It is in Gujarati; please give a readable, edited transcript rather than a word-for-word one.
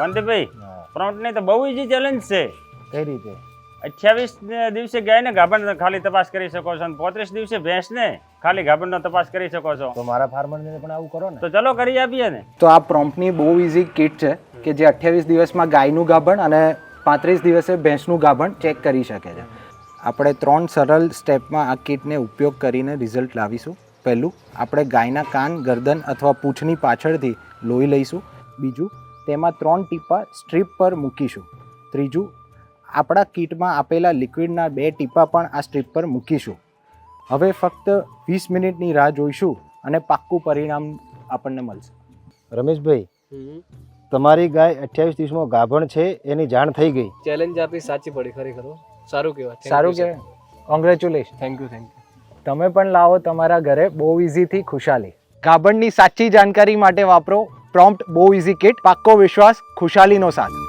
કાંતિભાઈ પ્રોમ્પ્ટની તો બહુ ઈઝી ચેલેન્જ છે. કઈ રીતે? 28 દિવસે ગાયને ગાભણ ખાલી તપાસ કરી શકો છો અને 35 દિવસે ભેંસને ખાલી ગાભણનો તપાસ કરી શકો છો. તો મારા ફાર્મરને પણ આવું કરો ને. તો ચલો કરી આપીએ ને. તો આ પ્રોમ્પ્ટની બહુ ઇઝી કિટ છે કે જે 28 દિવસમાં ગાયનું ગાભણ અને 35 દિવસે ભેંસનું ગાભણ ચેક કરી શકે છે. આપણે 3 સરળ સ્ટેપમાં આ કિટને ઉપયોગ કરીને રિઝલ્ટ લાવીશું. પહેલું, આપણે ગાયના કાન, ગરદન અથવા પૂંછની પાછળથી લોહી લઈશું. બીજું, તેમાં 3 ટીપા સ્ટ્રીપ પર મૂકીશું. ત્રીજું, આપણા કિટમાં આપેલા લિક્વિડના 2 ટીપા પણ આ સ્ટ્રીપ પર મૂકીશું. હવે ફક્ત 20 મિનિટની રાહ જોઈશું અને પાક્કું પરિણામ આપણને મળશે. રમેશભાઈ, તમારી ગાય 28 દિવસમાં ગાભણ છે એની જાણ થઈ ગઈ. ચેલેન્જ આપી સાચી પડી ખરેખર. સારું કહેવાય. સારું કે કોંગ્રેચ્યુલેશન. Thank you. તમે પણ લાવો તમારા ઘરે બહુ ઇઝીથી ખુશાલી. ગાભણની સાચી જાણકારી માટે વાપરો પ્રોમ્પ્ટ બહુ ઇઝી કિટ. પાક્કો વિશ્વાસ, ખુશાલીનો સાથ.